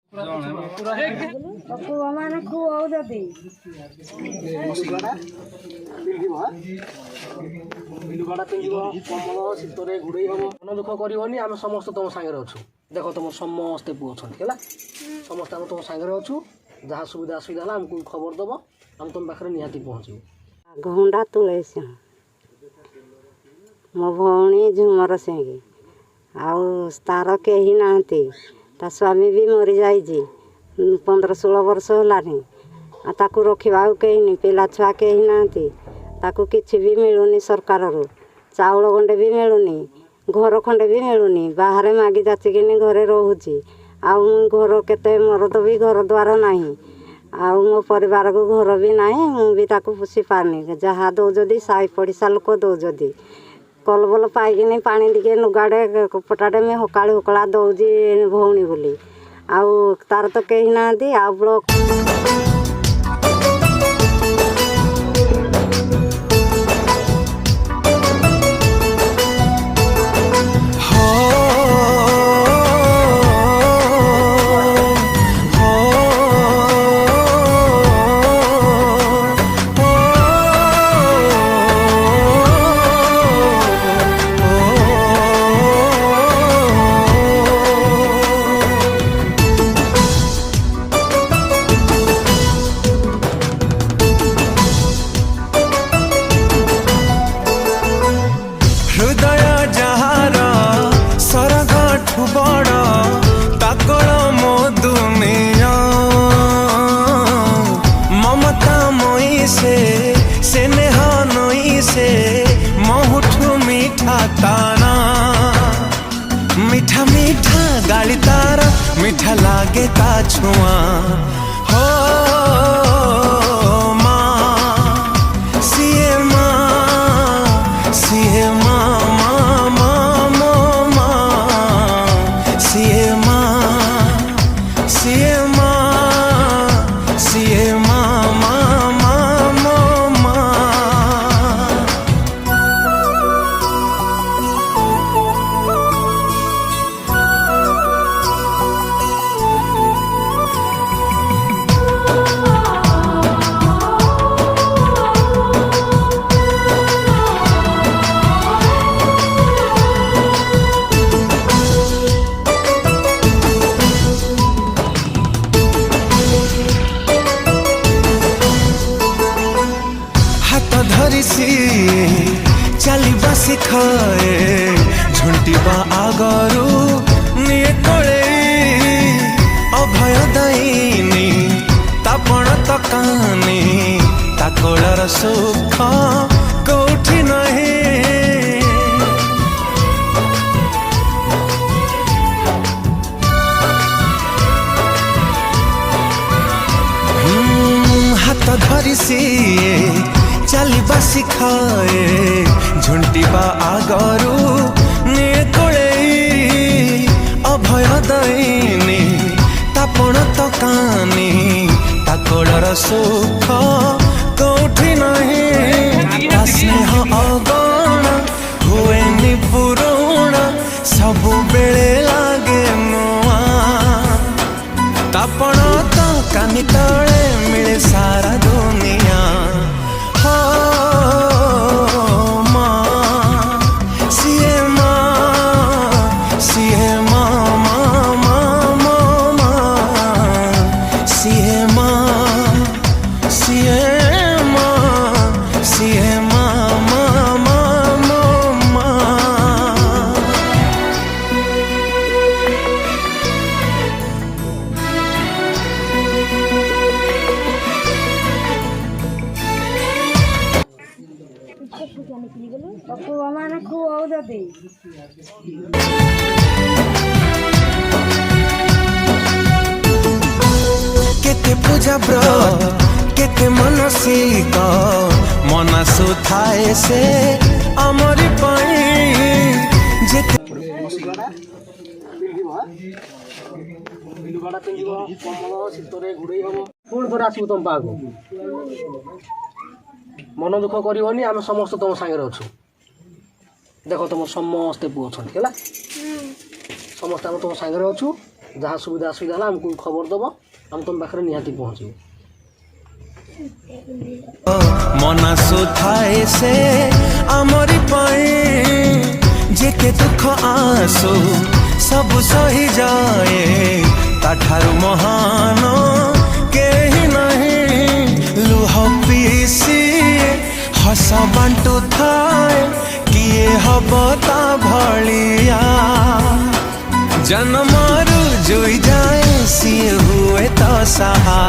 ମାନେ ଖୁଆଉ ଯଦି ବିଲୁଗାଟା ପିନ୍ଧିବ କମଳ ଶୀତରେ ଘୋଡ଼େଇ ହବ। ମନ ଦୁଃଖ କରିବନି, ଆମେ ସମସ୍ତେ ତମ ସାଙ୍ଗରେ ଅଛୁ। ଦେଖ ତମର ସମସ୍ତେ ପୁଅ ଅଛନ୍ତି ହେଲା, ସମସ୍ତେ ଆମେ ତମ ସାଙ୍ଗରେ ଅଛୁ। ଯାହା ସୁବିଧା ଅସୁବିଧା ହେଲା ଆମକୁ ଖବର ଦବ, ଆମେ ତମ ପାଖରେ ନିହାତି ପହଞ୍ଚିବୁ। ଘୁଣ୍ଡା ତୁଳସୀ ମୋ ଭଉଣୀ ଝୁମର ସିଂ, ଆଉ ତାର କେହି ନାହାନ୍ତି। ତା ସ୍ୱାମୀ ବି ମରିଯାଇଛି 15-16 ବର୍ଷ ହେଲାଣି। ଆଉ ତାକୁ ରଖିବାକୁ କେହି ନାହିଁ, ପିଲା ଛୁଆ କେହି ନାହାନ୍ତି। ତାକୁ କିଛି ବି ମିଳୁନି ସରକାରରୁ, ଚାଉଳ ଖଣ୍ଡେ ବି ମିଳୁନି, ଘର ଖଣ୍ଡେ ବି ମିଳୁନି। ବାହାରେ ମାଗି ଯାଚିକିନି ଘରେ ରହୁଛି। ଆଉ ମୁଁ ଘର କେତେ, ମୋର ତ ବି ଘର ଦ୍ୱାର ନାହିଁ, ଆଉ ମୋ ପରିବାରକୁ ଘର ବି ନାହିଁ। ମୁଁ ବି ତାକୁ ପୋଷି ପାରୁନି। ଯାହା ଦେଉଛନ୍ତି ସାହି ପଡ଼ିଶା ଲୋକ ଦେଉଛନ୍ତି। କଲବଲ ପାଇକିନି ପାଣି ଟିକେ ଲୁଗାଡ଼େ କପଟାଟେ ମୁଁ ହକାଳି ହକଳା ଦେଉଛି ଭଉଣୀ ବୋଲି। ଆଉ ତାର ତ କେହି ନାହାନ୍ତି। ଆଉ ବ୍ଲକ मीठा मीठा गाली तारा मीठा लागे ता छुआ हो माँ सीए माँ सीए माँ माँ माँ माँ सीए माँ सीए माँ सीए माँ माँ माँ माँ चलिबा शिखाए झुंटिबा आगरू निये कोले अभय दायिनी तापण तकानी ताकोलर सुख कोठी नहीं हाथ धरी सी चलिबा शिखाए झुंटिबा आगरू निये कोले अभय दायिनी तापण तकानी ताकोलर सुख कोठी नहीं स्नेह अगण हुएनि पुरुणा सबु बेले लागे नुआ तापण तकानी तले मिले सारा दुनिया ମାନେ ଖୁଆଉ ଯଦି केते पूजा व्रत केते मनसिक मनसु थाए से अमरी पाई जेते ବିଲୁଗାଟା ପିନ୍ଧିବ କମଳ ଶୀତରେ ଘୋଡ଼େଇ ହବ। ପୁଣି ଥରେ ଆସିବୁ ତମ ପାଖକୁ। ମନ ଦୁଃଖ କରିବନି, ଆମେ ସମସ୍ତେ ତମ ସାଙ୍ଗରେ ଅଛୁ। ଦେଖ ତମର ସମସ୍ତେ ପୁଅ ଅଛନ୍ତି ହେଲା, ସମସ୍ତେ ଆମେ ତମ ସାଙ୍ଗରେ ଅଛୁ। जहाँ सुविधा असुविधा है आमको खबर दब आम तुम पाखे निहाती पहुँचू मना सुथाए से आमरी पाए जेके दुख आसो सब सही जाए ताठारु महान केही नहीं लुह पीसी हस बांटू थाए किए हब ता भलिया जन्मरु जोई जाए सिए हुए तो सहा